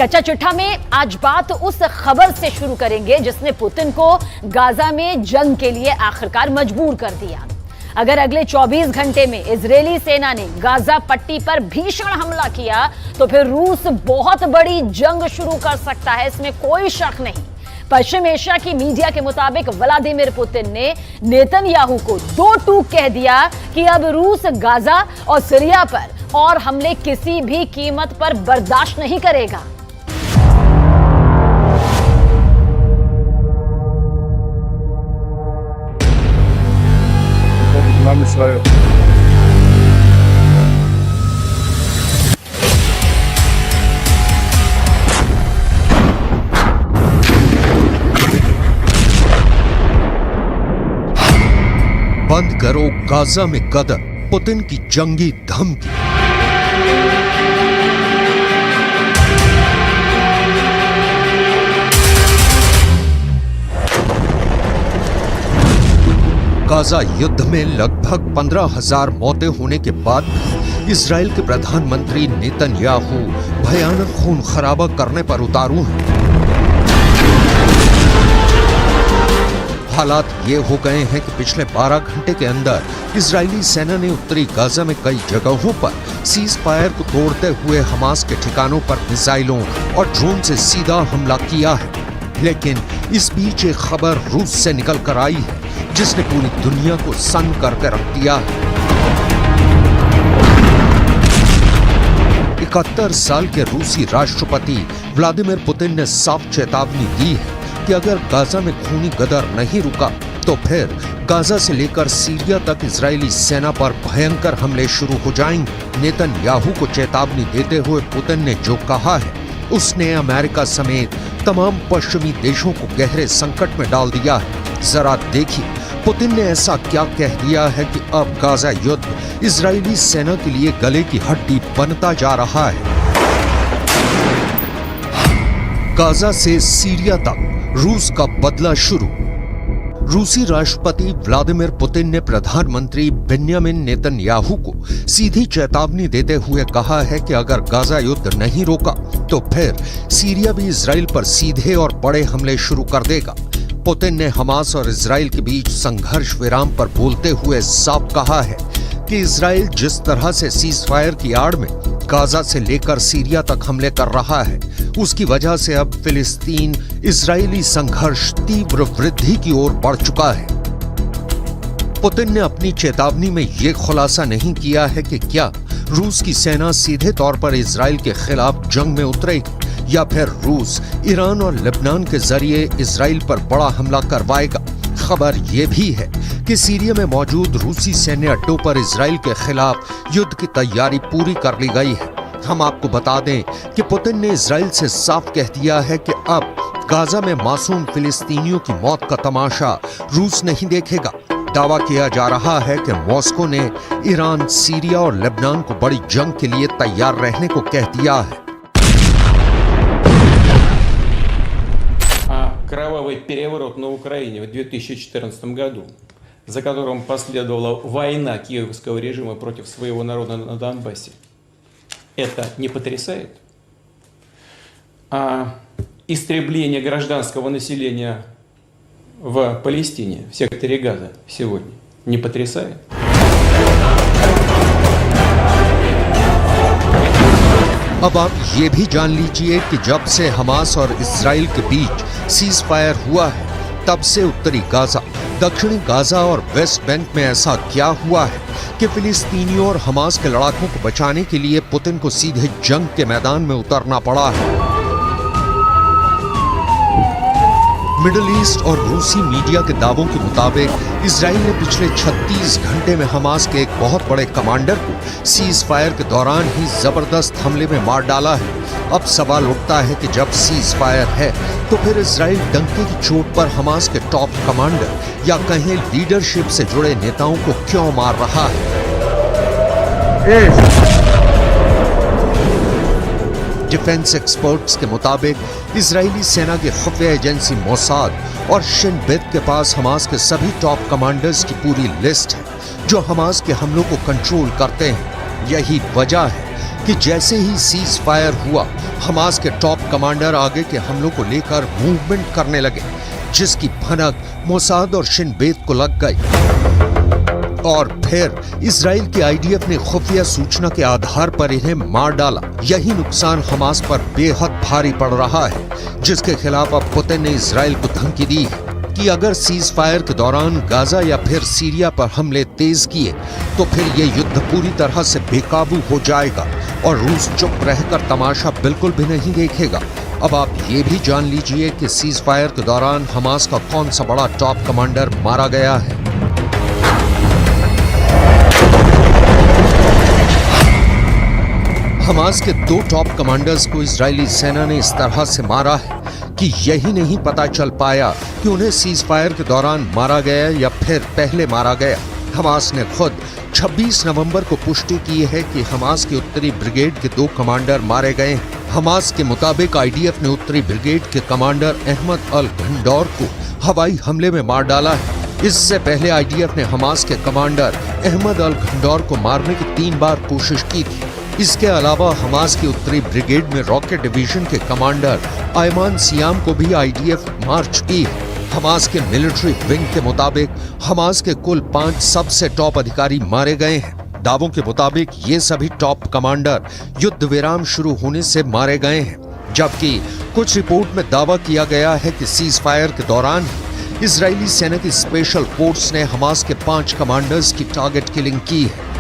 कच्चा चिट्ठा में आज बात उस खबर से शुरू करेंगे जिसने पुतिन को गाजा में जंग के लिए आखिरकार मजबूर कर दिया। अगर अगले 24 घंटे में इजरायली सेना ने गाजा पट्टी पर भीषण हमला किया तो फिर रूस बहुत बड़ी जंग शुरू कर सकता है, इसमें कोई शक नहीं। पश्चिम एशिया की मीडिया के मुताबिक व्लादिमीर पुतिन ने नेतन्याहू को दो टूक कह दिया कि अब रूस गाजा और सीरिया पर और हमले किसी भी कीमत पर बर्दाश्त नहीं करेगा। बंद करो गाजा में कदम, पुतिन की जंगी धमकी। गाजा युद्ध में लगभग 15,000 मौतें होने के बाद इजराइल के प्रधानमंत्री नेतन्याहू भयानक खून खराबा करने पर उतारू हैं। हालात ये हो गए हैं कि पिछले 12 घंटे के अंदर इजरायली सेना ने उत्तरी गाजा में कई जगहों पर सीज फायर को तोड़ते हुए हमास के ठिकानों पर मिसाइलों और ड्रोन से सीधा हमला किया है। लेकिन इस बीच एक खबर रूस से निकल कर आई है जिसने पूरी दुनिया को सन्न करके रख दिया है। 71 साल के रूसी राष्ट्रपति व्लादिमीर पुतिन ने साफ चेतावनी दी है कि अगर गाजा में खूनी गदर नहीं रुका तो फिर गाजा से लेकर सीरिया तक इजरायली सेना पर भयंकर हमले शुरू हो जाएंगे। नेतन्याहू को चेतावनी देते हुए पुतिन ने जो कहा है उसने अमेरिका समेत तमाम पश्चिमी देशों को गहरे संकट में डाल दिया है। जरा देखिए पुतिन ने ऐसा क्या कह दिया है कि अब गाजा युद्ध इजरायली सेना के लिए गले की हड्डी बनता जा रहा है। गाजा से सीरिया तक रूस का बदला शुरू। रूसी राष्ट्रपति व्लादिमीर पुतिन ने प्रधानमंत्री बेन्यामिन नेतन्याहू को सीधी चेतावनी देते हुए कहा है कि अगर गाजा युद्ध नहीं रोका तो फिर सीरिया भी इजराइल पर सीधे और बड़े हमले शुरू कर देगा। पुतिन ने हमास और इजराइल के बीच संघर्ष विराम पर बोलते हुए साफ कहा है कि इजराइल जिस तरह से सीज फायर की आड़ में गाजा से लेकर सीरिया तक हमले कर रहा है उसकी वजह से अब फिलिस्तीन इजरायली संघर्ष तीव्र वृद्धि की ओर बढ़ चुका है। पुतिन ने अपनी चेतावनी में यह खुलासा नहीं किया है कि क्या रूस की सेना सीधे तौर पर इजराइल के खिलाफ जंग में उतरेगी या फिर रूस ईरान और लेबनान के जरिए इजराइल पर बड़ा हमला करवाएगा। खबर यह भी है कि सीरिया में मौजूद रूसी सैन्य अड्डों पर इजराइल के खिलाफ युद्ध की तैयारी पूरी कर ली गई है। हम आपको बता दें कि पुतिन ने इजराइल से साफ कह दिया है कि अब गाजा में मासूम फिलिस्तीनियों की मौत का तमाशा रूस नहीं देखेगा। दावा किया जा रहा है कि मॉस्को ने ईरान, सीरिया और लेबनान को बड़ी जंग के लिए तैयार रहने को कह दिया है। Кровавый переворот на Украине в 2014 году, за которым последовала война киевского режима против своего народа на Донбассе, это не потрясает? А истребление гражданского населения в Палестине, в секторе Газа сегодня, не потрясает? अब आप ये भी जान लीजिए कि जब से हमास और इजराइल के बीच सीज फायर हुआ है तब से उत्तरी गाजा, दक्षिणी गाजा और वेस्ट बैंक में ऐसा क्या हुआ है कि फिलिस्तीनियों और हमास के लड़ाकों को बचाने के लिए पुतिन को सीधे जंग के मैदान में उतरना पड़ा है। मिडिल ईस्ट और रूसी मीडिया के दावों के मुताबिक इजराइल ने पिछले 36 घंटे में हमास के एक बहुत बड़े कमांडर को सीज फायर के दौरान ही जबरदस्त हमले में मार डाला है। अब सवाल उठता है कि जब सीज फायर है तो फिर इजराइल डंके की चोट पर हमास के टॉप कमांडर या कहें लीडरशिप से जुड़े नेताओं को क्यों मार रहा है। डिफेंस एक्सपर्ट्स के मुताबिक इजरायली सेना की खुफिया एजेंसी मोसाद और शिन बेत के पास हमास के सभी टॉप कमांडर्स की पूरी लिस्ट है जो हमास के हमलों को कंट्रोल करते हैं। यही वजह है कि जैसे ही सीज फायर हुआ, हमास के टॉप कमांडर आगे के हमलों को लेकर मूवमेंट करने लगे, जिसकी भनक मोसाद और शिन बेत को लग गई। और फिर इजराइल की आईडीएफ ने खुफिया सूचना के आधार पर इन्हें मार डाला। यही नुकसान हमास पर बेहद भारी पड़ रहा है, जिसके खिलाफ अब पुतिन ने इजराइल को धमकी दी है कि अगर सीज फायर के दौरान गाजा या फिर सीरिया पर हमले तेज किए तो फिर ये युद्ध पूरी तरह से बेकाबू हो जाएगा और रूस चुप रहकर तमाशा बिल्कुल भी नहीं देखेगा। अब आप ये भी जान लीजिए कि सीज फायर के दौरान हमास का कौन सा बड़ा टॉप कमांडर मारा गया है। हमास के 2 टॉप कमांडर्स को इजरायली सेना ने इस तरह से मारा है कि यही नहीं पता चल पाया कि उन्हें सीज फायर के दौरान मारा गया या फिर पहले मारा गया। हमास ने खुद 26 नवंबर को पुष्टि की है कि हमास के उत्तरी ब्रिगेड के 2 कमांडर मारे गए हैं। हमास के मुताबिक आईडीएफ ने उत्तरी ब्रिगेड के कमांडर अहमद अल घंडौर को हवाई हमले में मार डाला है। इससे पहले आईडीएफ ने हमास के कमांडर अहमद अल घंडौर को मारने की 3 बार कोशिश की थी। इसके अलावा हमास की उत्तरी ब्रिगेड में रॉकेट डिवीजन के कमांडर आयमान सियाम को भी आईडीएफ मार चुकी है। हमास के मिलिट्री विंग के मुताबिक हमास के कुल 5 सबसे टॉप अधिकारी मारे गए हैं। दावों के मुताबिक ये सभी टॉप कमांडर युद्ध विराम शुरू होने से मारे गए हैं, जबकि कुछ रिपोर्ट में दावा किया गया है कि सीज फायर के दौरान इजरायली सेना की स्पेशल फोर्स ने हमास के 5 कमांडर्स की टारगेट किलिंग की है।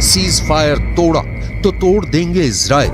सीज फायर तोड़ा तो तोड़ देंगे इजराइल।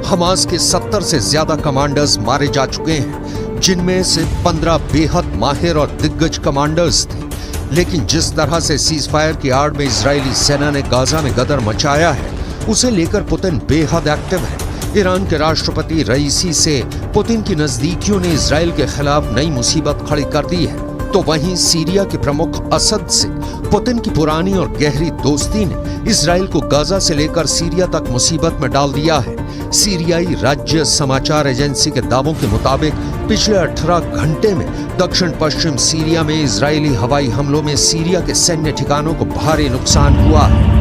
हमास के 70 से ज्यादा कमांडर्स मारे जा चुके हैं, जिनमें से 15 बेहद माहिर और दिग्गज कमांडर्स थे। लेकिन जिस तरह से सीज फायर की आड़ में इजरायली सेना ने गाजा में गदर मचाया है, उसे लेकर पुतिन बेहद एक्टिव है। ईरान के राष्ट्रपति रईसी से पुतिन की नजदीकियों ने इजराइल के खिलाफ नई मुसीबत खड़ी कर दी है, तो वहीं सीरिया के प्रमुख असद से पुतिन की पुरानी और गहरी दोस्ती ने इजराइल को गाजा से लेकर सीरिया तक मुसीबत में डाल दिया है। सीरियाई राज्य समाचार एजेंसी के दावों के मुताबिक पिछले 18 घंटे में दक्षिण पश्चिम सीरिया में इजरायली हवाई हमलों में सीरिया के सैन्य ठिकानों को भारी नुकसान हुआ है।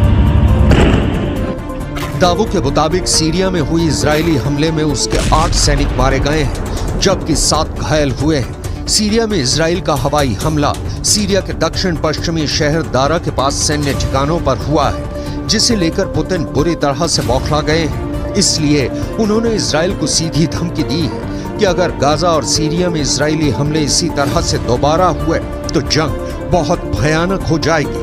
दावों के मुताबिक सीरिया में हुई इजरायली हमले में उसके 8 सैनिक मारे गए हैं, जबकि 7 घायल हुए हैं। सीरिया में इजराइल का हवाई हमला सीरिया के दक्षिण पश्चिमी शहर दारा के पास सैन्य ठिकानों पर हुआ है, जिसे लेकर पुतिन बुरी तरह से बौखला गए हैं। इसलिए उन्होंने इजराइल को सीधी धमकी दी है कि अगर गाजा और सीरिया में इजरायली हमले इसी तरह से दोबारा हुए तो जंग बहुत भयानक हो जाएगी।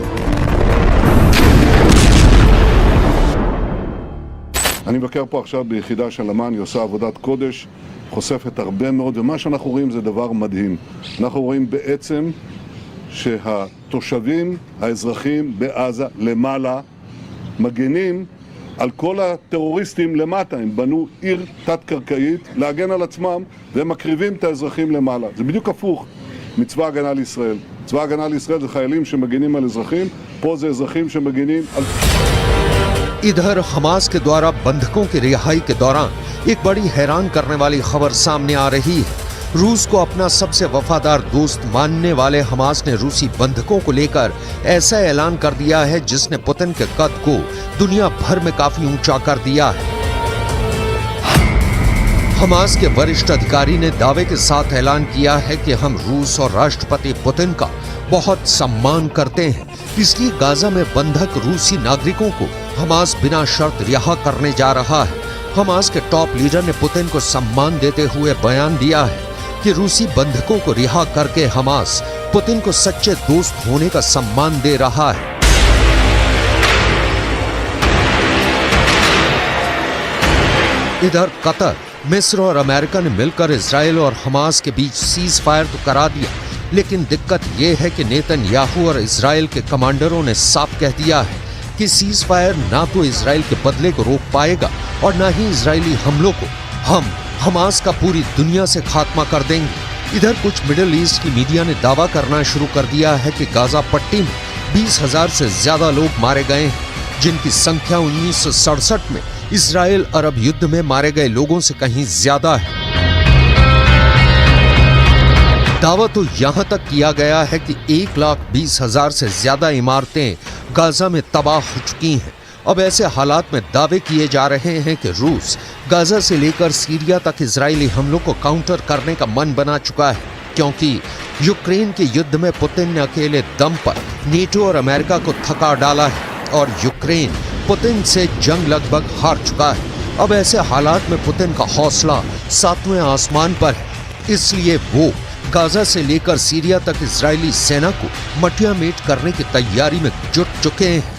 אני מבקר פה עכשיו ביחידה של אמ"ן, היא עושה עבודת קודש, חושפת הרבה מאוד, ומה שאנחנו רואים זה דבר מדהים. אנחנו רואים בעצם שהתושבים, האזרחים בעזה למעלה, מגנים על כל הטרוריסטים למטה. הם בנו עיר תת-קרקעית להגן על עצמם, והם מקריבים את האזרחים למעלה. זה בדיוק הפוך מצבא הגנה לישראל. צבא הגנה לישראל זה חיילים שמגנים על אזרחים, פה זה אזרחים שמגנים על... इधर हमास के द्वारा बंधकों की रिहाई के दौरान एक बड़ी हैरान करने वाली खबर सामने आ रही है। रूस को अपना सबसे वफादार दोस्त मानने वाले हमास ने रूसी बंधकों को लेकर ऐसा ऐलान कर दिया है जिसने पुतिन के कद को दुनिया भर में काफी ऊंचा कर दिया है। हमास के वरिष्ठ अधिकारी ने दावे के साथ ऐलान किया है कि हम रूस और राष्ट्रपति पुतिन का बहुत सम्मान करते हैं, इसलिए गाजा में बंधक रूसी नागरिकों को हमास बिना शर्त रिहा करने जा रहा है। हमास के टॉप लीडर ने पुतिन को सम्मान देते हुए बयान दिया है कि रूसी बंधकों को रिहा करके हमास पुतिन को सच्चे दोस्त होने का सम्मान दे रहा है। इधर कतर, मिस्र और अमेरिका ने मिलकर इजराइल और हमास के बीच सीज फायर तो करा दिया, लेकिन दिक्कत यह है कि नेतन्याहू और इजराइल के कमांडरों ने साफ कह दिया है कि सीज फायर ना तो इजराइल के बदले को रोक पाएगा और ना ही इजरायली हमलों को। हम हमास का पूरी दुनिया से खात्मा कर देंगे। इधर कुछ मिडिल ईस्ट की मीडिया ने दावा करना शुरू कर दिया है कि गाजा पट्टी में 20,000 से ज्यादा लोग मारे गए हैं, जिनकी संख्या 1967 में इजराइल अरब युद्ध में मारे गए लोगों से कहीं ज्यादा है। दावा तो यहां तक किया गया है कि 1,20,000 से ज्यादा इमारतें गाजा में तबाह हो चुकी हैं। अब ऐसे हालात में दावे किए जा रहे हैं कि रूस गाजा से लेकर सीरिया तक इजरायली हमलों को काउंटर करने का मन बना चुका है, क्योंकि यूक्रेन के युद्ध में पुतिन ने अकेले दम पर नेटो और अमेरिका को थका डाला है और यूक्रेन पुतिन से जंग लगभग हार चुका है। अब ऐसे हालात में पुतिन का हौसला 7वें आसमान पर है, इसलिए वो गाजा से लेकर सीरिया तक इजरायली सेना को मटियामेट करने की तैयारी में जुट चुके हैं।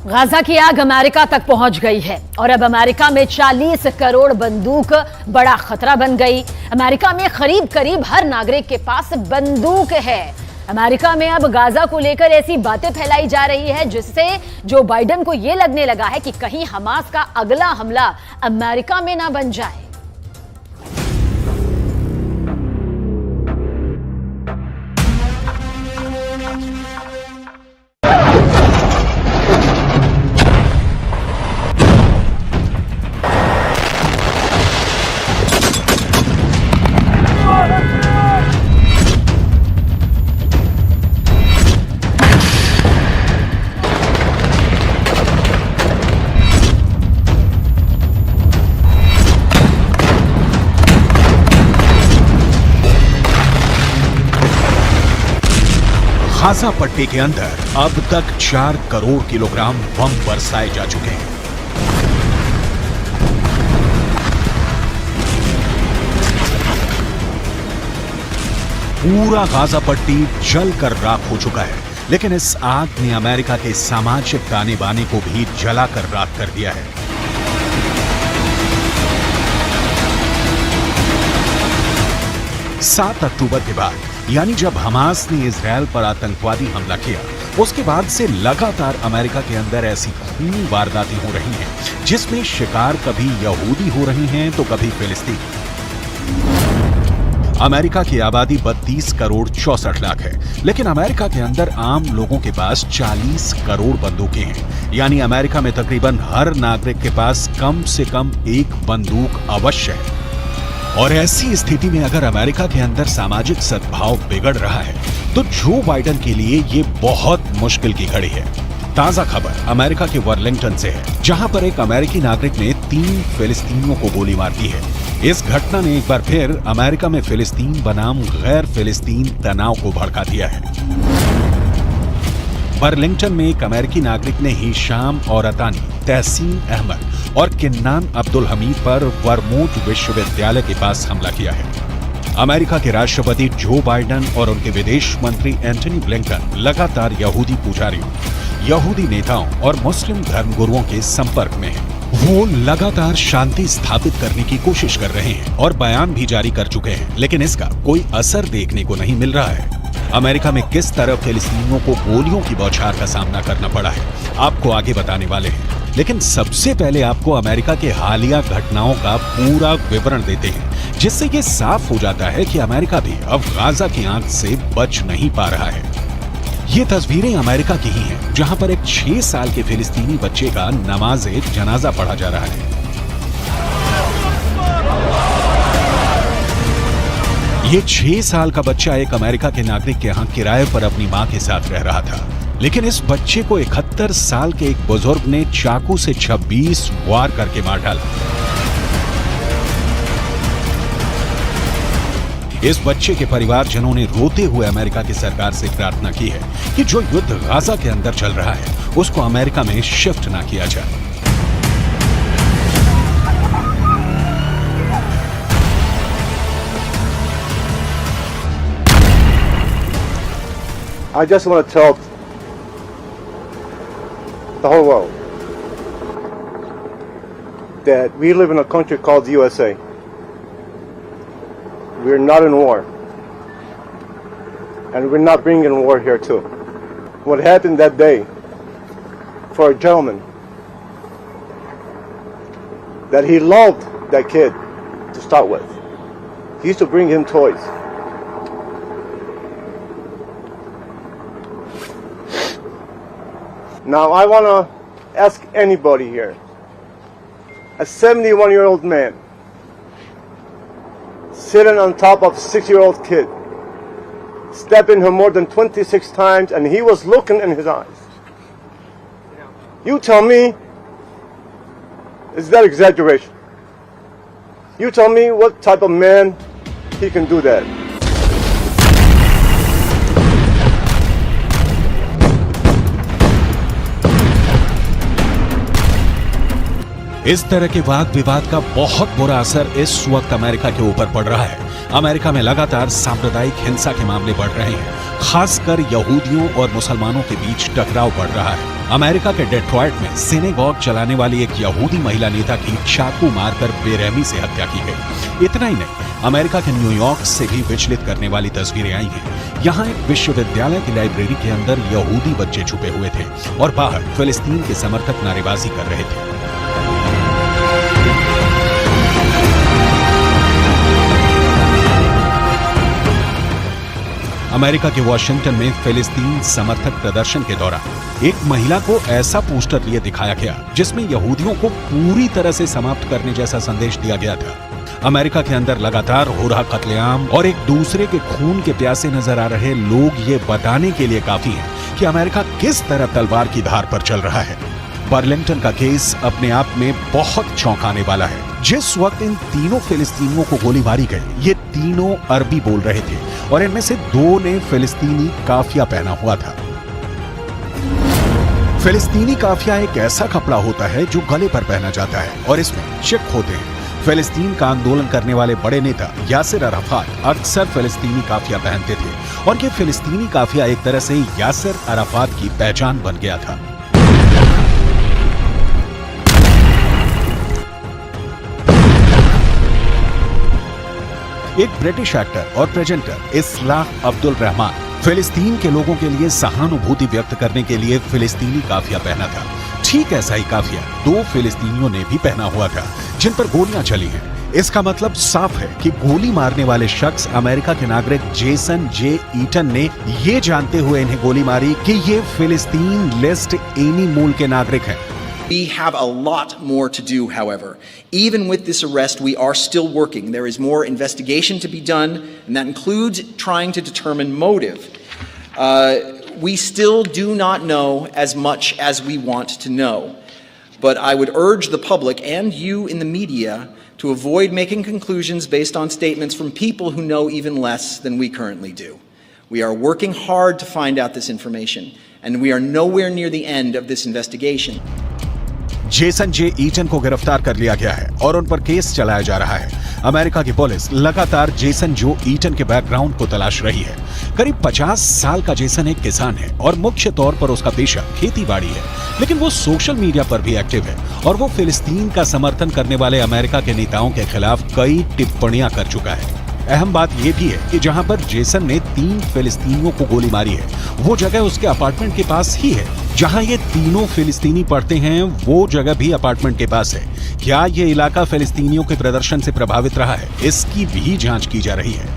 गाजा की आग अमेरिका तक पहुंच गई है और अब अमेरिका में 40 करोड़ बंदूक बड़ा खतरा बन गई। अमेरिका में करीब करीब हर नागरिक के पास बंदूक है। अमेरिका में अब गाजा को लेकर ऐसी बातें फैलाई जा रही है जिससे जो बाइडेन को यह लगने लगा है कि कहीं हमास का अगला हमला अमेरिका में ना बन जाए। गाजा पट्टी के अंदर अब तक 4 करोड़ किलोग्राम बम बरसाए जा चुके हैं। पूरा गाजा पट्टी जलकर राख हो चुका है, लेकिन इस आग ने अमेरिका के सामाजिक ताने बाने को भी जलाकर राख कर दिया है। सात अक्टूबर के बाद, यानी जब हमास ने इजरायल पर आतंकवादी हमला किया, उसके बाद से लगातार अमेरिका के अंदर ऐसी खूनी वारदातें हो रही हैं जिसमें शिकार कभी यहूदी हो रही हैं तो कभी फिलिस्तीन। अमेरिका की आबादी 32 करोड़ 64 लाख है, लेकिन अमेरिका के अंदर आम लोगों के पास 40 करोड़ बंदूकें हैं। यानी अमेरिका में तकरीबन हर नागरिक के पास कम से कम एक बंदूक अवश्य है। और ऐसी स्थिति में अगर अमेरिका के अंदर सामाजिक सद्भाव बिगड़ रहा है तो जो बाइडेन के लिए ये बहुत मुश्किल की घड़ी है। ताजा खबर अमेरिका के वर्लिंगटन से है, जहां पर एक अमेरिकी नागरिक ने 3 फिलिस्तीनियों को गोली मार दी है। इस घटना ने एक बार फिर अमेरिका में फिलिस्तीन बनाम गैर फिलिस्तीन तनाव को भड़का दिया है। वर्लिंगटन में एक अमेरिकी नागरिक ने हिशाम और अतानी, तहसीन अहमद और किन्नान अब्दुल हमीद पर वर्मोंट विश्वविद्यालय के पास हमला किया है। अमेरिका के राष्ट्रपति जो बाइडेन और उनके विदेश मंत्री एंटनी ब्लिंकन लगातार यहूदी पुजारियों, यहूदी नेताओं और मुस्लिम धर्मगुरुओं के संपर्क में हैं। वो लगातार शांति स्थापित करने की कोशिश कर रहे हैं और बयान भी जारी कर चुके हैं, लेकिन इसका कोई असर देखने को नहीं मिल रहा है। अमेरिका में किस तरह फिलिस्तीनियों को गोलियों की बौछार का सामना करना पड़ा है, आपको आगे बताने वाले हैं। लेकिन सबसे पहले आपको अमेरिका के हालिया घटनाओं का पूरा विवरण देते हैं, जिससे ये साफ हो जाता है कि अमेरिका भी अब गाजा की आंच से बच नहीं पा रहा है। ये तस्वीरें अमेरिका की ही हैं, जहां पर एक 6 साल के फिलिस्तीनी बच्चे का नमाज़े जनाजा पढ़ा जा रहा है। ये 6 साल का बच्चा एक अमेरिका के नागरिक के यहाँ किराए पर अपनी मां के साथ रह रहा था, लेकिन इस बच्चे को 71 साल के एक बुजुर्ग ने चाकू से 26 वार करके मार डाला। इस बच्चे के परिवारजनों ने रोते हुए अमेरिका की सरकार से प्रार्थना की है कि जो युद्ध गाजा के अंदर चल रहा है उसको अमेरिका में शिफ्ट ना किया जाए। I just want to tell the whole world that we live in a country called the USA. We're not in war. And we're not bringing war here too. What happened that day for a gentleman that he loved that kid to start with. He used to bring him toys. Now I want to ask anybody here, a 71-year-old man sitting on top of a 6-year-old kid, stabbing her more than 26 times, and he was looking in his eyes. You tell me, is that exaggeration? You tell me what type of man he can do that. इस तरह के वाद विवाद का बहुत बुरा असर इस वक्त अमेरिका के ऊपर पड़ रहा है। अमेरिका में लगातार सांप्रदायिक हिंसा के मामले बढ़ रहे हैं, खासकर यहूदियों और मुसलमानों के बीच टकराव बढ़ रहा है। अमेरिका के डेट्रॉयट में सिनेगॉग चलाने वाली एक यहूदी महिला नेता की चाकू मारकर बेरहमी से हत्या की गई। इतना ही नहीं, अमेरिका के न्यूयॉर्क से भी विचलित करने वाली तस्वीरें आई हैं। यहाँ एक विश्वविद्यालय की लाइब्रेरी के अंदर यहूदी बच्चे छुपे हुए थे और बाहर फिलिस्तीन के समर्थक नारेबाजी कर रहे थे। अमेरिका के वॉशिंगटन में फिलिस्तीन समर्थक प्रदर्शन के दौरान एक महिला को ऐसा पोस्टर लिए दिखाया गया जिसमें यहूदियों को पूरी तरह से समाप्त करने जैसा संदेश दिया गया था। अमेरिका के अंदर लगातार हो रहा कत्लेआम और एक दूसरे के खून के प्यासे नजर आ रहे लोग ये बताने के लिए काफी हैं कि अमेरिका किस तरह तलवार की धार पर चल रहा है। बर्लिंगटन का केस अपने आप में बहुत चौंकाने वाला है। जिस वक्त इन तीनों फिलिस्तीनियों को गोली मारी गई, ये तीनों अरबी बोल रहे थे और इनमें से 2 ने फिलिस्तीनी काफिया पहना हुआ था। फिलिस्तीनी काफिया एक ऐसा कपड़ा होता है जो गले पर पहना जाता है और इसमें चिक होते हैं। फिलिस्तीन का आंदोलन करने वाले बड़े नेता यासिर अराफात अक्सर फिलिस्तीनी काफिया पहनते थे और ये फिलिस्तीनी काफिया एक तरह से यासिर अराफात की पहचान बन गया था। एक ब्रिटिश एक्टर और प्रेजेंटर इस्लाह अब्दुल रहमान फिलिस्तीन के लोगों के लिए सहानुभूति व्यक्त करने के लिए फिलिस्तीनी काफिया पहना था। ठीक ऐसा ही काफिया 2 फिलिस्तीनियों ने भी पहना हुआ था जिन पर गोलियां चली हैं। इसका मतलब साफ है कि गोली मारने वाले शख्स अमेरिका के नागरिक जेसन जे ईटन ने ये जानते हुए इन्हें गोली मारी कि ये फिलिस्तीन लिस्ट एनी मूल के नागरिक हैं। We have a lot more to do, however. Even with this arrest, we are still working. There is more investigation to be done, and that includes trying to determine motive. We still do not know as much as we want to know. But I would urge the public and you in the media to avoid making conclusions based on statements from people who know even less than we currently do. We are working hard to find out this information, and we are nowhere near the end of this investigation. Jason J Eaton को गिरफ्तार कर लिया गया है और उन पर case चलाया जा रहा है। अमेरिका की पुलिस लगातार जेसन जो ईटन के बैकग्राउंड को तलाश रही है। करीब 50 साल का जेसन एक किसान है और मुख्य तौर पर उसका पेशा खेतीबाड़ी है, लेकिन वो सोशल मीडिया पर भी एक्टिव है और वो फिलिस्तीन का समर्थन करने वाले अमेरिका के नेताओं के खिलाफ कई टिप्पणियां कर चुका है। अहम बात यह भी है कि जहां पर जेसन ने 3 फिलिस्तीनियों को गोली मारी है, वो जगह उसके अपार्टमेंट के पास ही है। जहां ये तीनों फिलिस्तीनी पढ़ते हैं, वो जगह भी अपार्टमेंट के पास है। क्या ये इलाका फिलिस्तीनियों के प्रदर्शन से प्रभावित रहा है, इसकी भी जांच की जा रही है।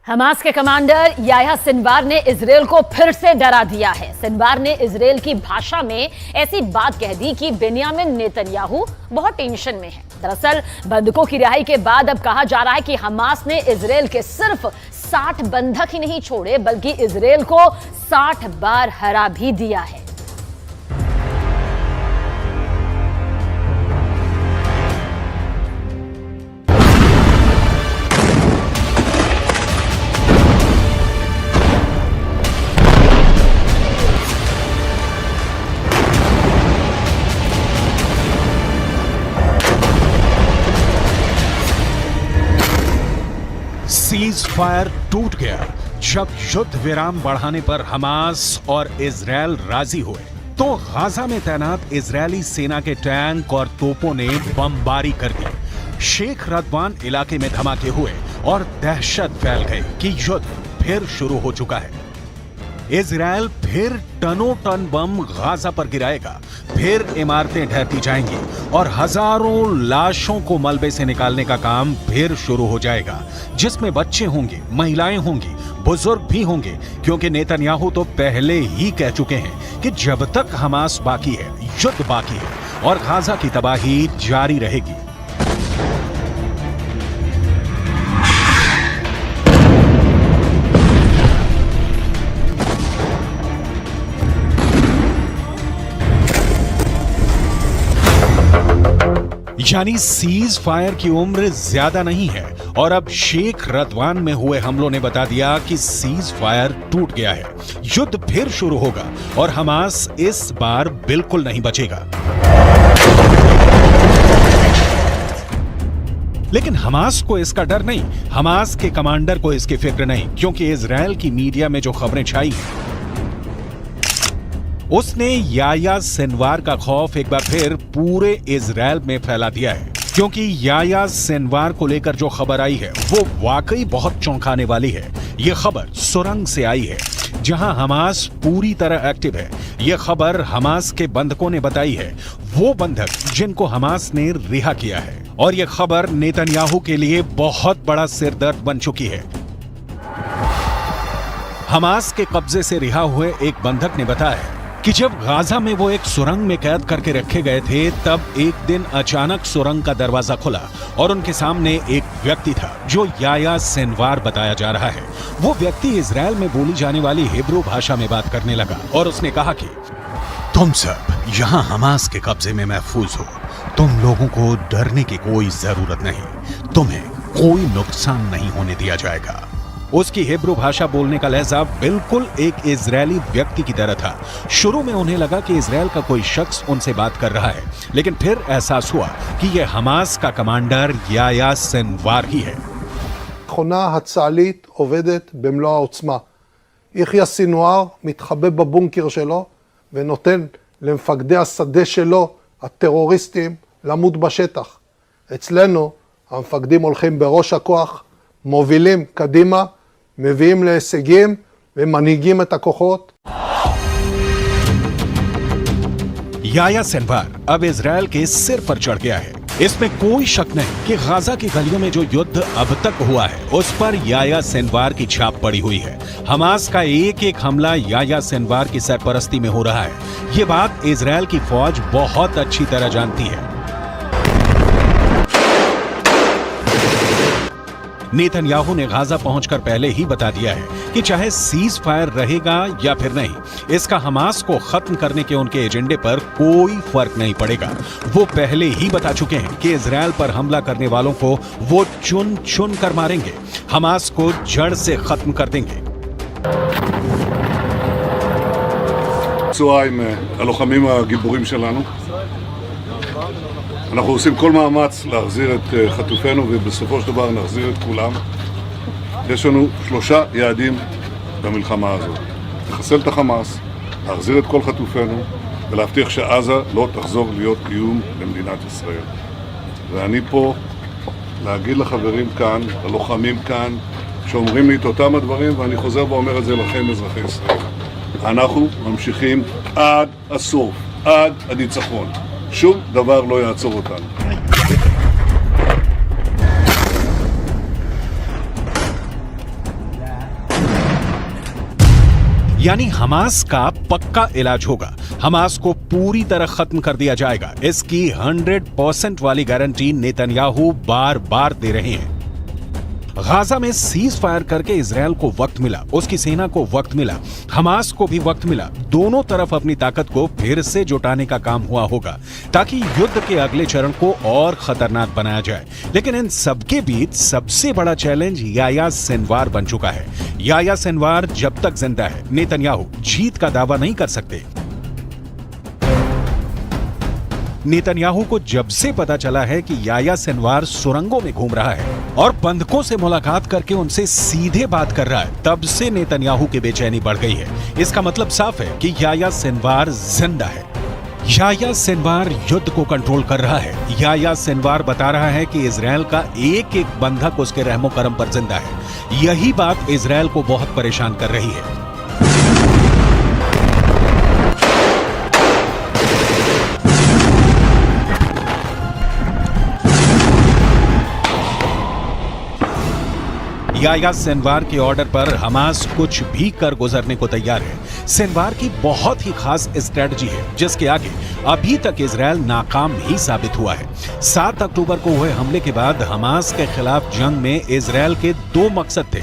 हमास के कमांडर याह्या सिनवार ने इजरायल को फिर से डरा दिया है। सिनवार ने इजरायल की भाषा में ऐसी बात कह दी कि बेन्यामिन नेतन्याहू बहुत टेंशन में है। दरअसल बंधकों की रिहाई के बाद अब कहा जा रहा है कि हमास ने इजरायल के सिर्फ 60 बंधक ही नहीं छोड़े, बल्कि इजरायल को 60 बार हरा भी दिया है। सीज फायर टूट गया जब युद्ध विराम बढ़ाने पर हमास और इजरायल राजी हुए तो गाजा में तैनात इजरायली सेना के टैंक और तोपों ने बमबारी कर दी। शेख रदवान इलाके में धमाके हुए और दहशत फैल गई कि युद्ध फिर शुरू हो चुका है। इजरायल फिर टनों टन बम गाजा पर गिराएगा, फिर इमारतें ढहती जाएंगी और हजारों लाशों को मलबे से निकालने का काम फिर शुरू हो जाएगा, जिसमें बच्चे होंगे, महिलाएं होंगी, बुजुर्ग भी होंगे, क्योंकि नेतन्याहू तो पहले ही कह चुके हैं कि जब तक हमास बाकी है, युद्ध बाकी है और गाजा की तबाही जारी रहेगी। यानी सीज फायर की उम्र ज्यादा नहीं है और अब शेख रदवान में हुए हमलों ने बता दिया कि सीज फायर टूट गया है। युद्ध फिर शुरू होगा और हमास इस बार बिल्कुल नहीं बचेगा। लेकिन हमास को इसका डर नहीं, हमास के कमांडर को इसकी फिक्र नहीं, क्योंकि इजराइल की मीडिया में जो खबरें छाई हैं उसने याह्या सिनवार का खौफ एक बार फिर पूरे इजराइल में फैला दिया है। क्योंकि याह्या सिनवार को लेकर जो खबर आई है वो वाकई बहुत चौंकाने वाली है। यह खबर सुरंग से आई है जहां हमास पूरी तरह एक्टिव है। यह खबर हमास के बंधकों ने बताई है, वो बंधक जिनको हमास ने रिहा किया है। और यह खबर नेतन्याहू के लिए बहुत बड़ा सिरदर्द बन चुकी है। हमास के कब्जे से रिहा हुए एक बंधक ने बताया कि जब गाजा में वो एक सुरंग में कैद करके रखे गए थे तब एक दिन अचानक सुरंग का दरवाजा खुला और उनके सामने एक व्यक्ति था जो याह्या सिनवार बताया जा रहा है। वो व्यक्ति इजराइल में बोली जाने वाली हिब्रू भाषा में बात करने लगा और उसने कहा कि तुम सब यहाँ हमास के कब्जे में महफूज हो, तुम लोगों को डरने की कोई जरूरत नहीं, तुम्हें कोई नुकसान नहीं होने दिया जाएगा। उसकी हिब्रू भाषा बोलने का लहजा बिल्कुल एक इजरायली व्यक्ति की तरह था। शुरू में उन्हें लगा कि इजराइल का कोई शख्स उनसे बात कर रहा है, लेकिन फिर एहसास हुआ कि यह हमास का कमांडर याह्या सिनवार ही है। המכונה הצה"לית עובדת במלוא העוצמה. יחיא סינואר מתחבא בבונקר שלו ונותן למפקדי השדה שלו, הטרוריסטים, למות בשטח. אצלנו המפקדים הולכים בראש הכוח, מובילים קדימה, מביאים להישגים ומנהיגים את הכוחות. याह्या सिनवार अब इजराइल के सिर पर चढ़ गया है। इसमें कोई शक नहीं कि गाजा की गलियों में जो युद्ध अब तक हुआ है उस पर याह्या सिनवार की छाप पड़ी हुई है। हमास का एक एक हमला याह्या सिनवार की सरपरस्ती में हो रहा है। ये बात इजराइल की फौज बहुत अच्छी तरह जानती है। नेतन्याहू ने गाजा पहुंचकर पहले ही बता दिया है कि चाहे सीज फायर रहेगा या फिर नहीं, इसका हमास को खत्म करने के उनके एजेंडे पर कोई फर्क नहीं पड़ेगा। वो पहले ही बता चुके हैं कि इजराइल पर हमला करने वालों को वो चुन चुन कर मारेंगे, हमास को जड़ से खत्म कर देंगे। צהריים הלוחמים הגיבורים שלנו. אנחנו עושים כל מאמץ להחזיר את חטופינו ובסופו של דבר נחזיר את כולם. יש לנו 3 יעדים במלחמה הזאת. לחסל את החמאס, להחזיר את כל חטופינו ולהבטיח שעזה לא תחזור להיות איום למדינת ישראל. ואני פה להגיד לחברים כאן, ללוחמים כאן, שאומרים לי את אותם הדברים, ואני חוזר ואומר את זה לכם אזרחי ישראל. אנחנו ממשיכים עד הסוף, עד הניצחון. שום דבר לא יעצור אותנו. यानी हमास का पक्का इलाज होगा, हमास को पूरी तरह खत्म कर दिया जाएगा। इसकी 100% वाली गारंटी नेतन्याहू बार बार दे रहे हैं। गाजा में सीज फायर करके इजराइल को वक्त मिला, उसकी सेना को वक्त मिला, हमास को भी वक्त मिला। दोनों तरफ अपनी ताकत को फिर से जुटाने का काम हुआ होगा ताकि युद्ध के अगले चरण को और खतरनाक बनाया जाए। लेकिन इन सबके बीच सबसे बड़ा चैलेंज याह्या सिनवार बन चुका है। याह्या सिनवार जब तक जिंदा है, नेतन्याहू जीत का दावा नहीं कर सकते। नेतन्याहू को जब से पता चला है कि याह्या सिनवार सुरंगों में घूम रहा है और बंधकों से मुलाकात करके उनसे सीधे बात कर रहा है, तब से नेतन्याहू की बेचैनी बढ़ गई है। इसका मतलब साफ है कि याह्या सिनवार जिंदा है। याह्या सिनवार युद्ध को कंट्रोल कर रहा है। याह्या सिनवार बता रहा है कि इजराइल का एक एक बंधक उसके रहमो करम पर जिंदा है। यही बात इजराइल को बहुत परेशान कर रही है। याह्या सिनवार के ऑर्डर पर हमास कुछ भी कर गुजरने को तैयार है। सिनवार की बहुत ही खास स्ट्रेटजी है जिसके आगे अभी तक इजरायल नाकाम ही साबित हुआ है। 7 अक्टूबर को हुए हमले के बाद हमास के खिलाफ जंग में इजरायल के 2 मकसद थे।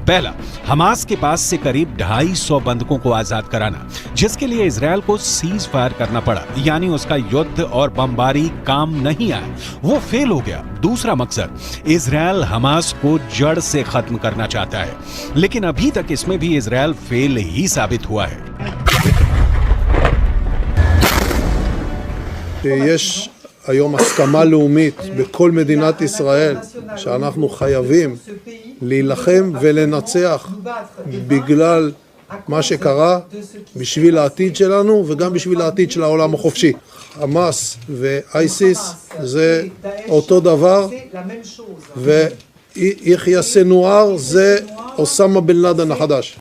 पहला, हमास के पास से करीब 250 बंधकों को आजाद कराना, जिसके लिए इजरायल को सीज फायर करना पड़ा, यानी उसका युद्ध और बमबारी काम नहीं आया, वो फेल हो गया। दूसरा मकसद, इजरायल हमास को जड़ से खत्म करना चाहता है, लेकिन अभी तक इसमें भी इजरायल फेल ही साबित हुआ है। יש היום הסכמה לאומית בכל מדינת ישראל שאנחנו חייבים להילחם ולנצח בגלל מה שקרה, בשביל העתיד שלנו וגם בשביל העתיד של העולם החופשי. חמאס ואייסיס זה אותו דבר, ויחיא סנואר זה אוסמה בן לאדן החדש.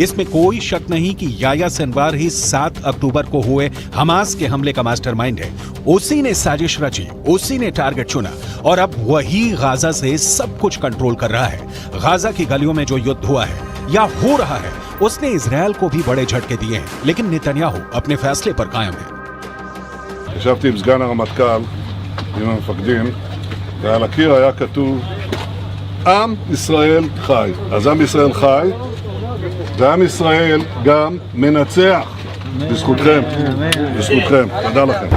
इसमें कोई शक नहीं कि याह्या सिनवार ही 7 अक्टूबर को हुए हमास के हमले का मास्टरमाइंड है। उसी ने साजिश रची, उसी ने टारगेट चुना और अब वही गाजा से सब कुछ कंट्रोल कर रहा है। गाजा की गलियों में जो युद्ध हुआ है या हो रहा है, उसने इजरायल को भी बड़े झटके दिए हैं, लेकिन नेतन्याहू अपने फैसले पर कायम है। ישבתי עם סגן הרמטכ"ל, עם המפקדים, ועל הקיר היה כתוב עם ישראל חי. אז עם ישראל חי, ועם ישראל גם מנצח. בזכותכם, בזכותכם. תודה לכם.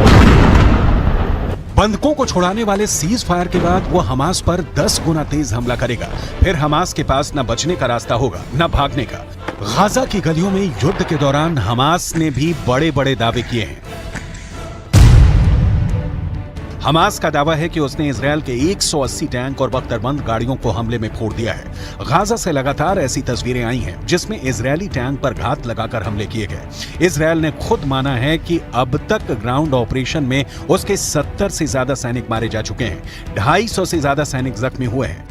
बंधकों को छुड़ाने वाले सीज फायर के बाद वो हमास पर 10 गुना तेज हमला करेगा। फिर हमास के पास न बचने का रास्ता होगा न भागने का। गाजा की गलियों में युद्ध के दौरान हमास ने भी बड़े बड़े दावे किए हैं। हमास का दावा है कि उसने इजरायल के 180 टैंक और बख्तरबंद गाड़ियों को हमले में फोड़ दिया है। गाजा से लगातार ऐसी तस्वीरें आई हैं जिसमें इजरायली टैंक पर घात लगाकर हमले किए गए। इजरायल ने खुद माना है कि अब तक ग्राउंड ऑपरेशन में उसके 70 से ज्यादा सैनिक मारे जा चुके हैं, 250 से ज्यादा सैनिक जख्मी हुए हैं।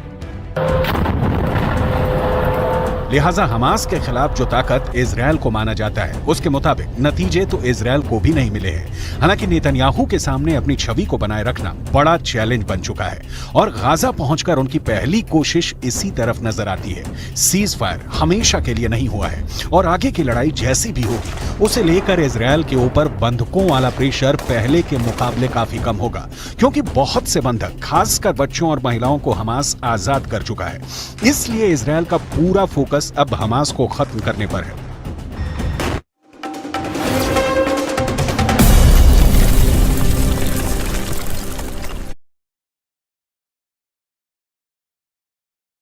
लिहाजा हमास के खिलाफ जो ताकत इजरायल को माना जाता है, उसके मुताबिक नतीजे तो इजरायल को भी नहीं मिले हैं। हालांकि नेतन्याहू के सामने अपनी छवि को बनाए रखना बड़ा चैलेंज बन चुका है और गाजा पहुंचकर उनकी पहली कोशिश इसी तरफ नजर आती है। सीज फायर हमेशा के लिए नहीं हुआ है और आगे की लड़ाई जैसी भी होगी, उसे लेकर इजरायल के ऊपर बंधकों वाला प्रेशर पहले के मुकाबले काफी कम होगा, क्योंकि बहुत से बंधक, खासकर बच्चों और महिलाओं को हमास आजाद कर चुका है। इसलिए इजरायल का पूरा फोकस अब हमास को खत्म करने पर है।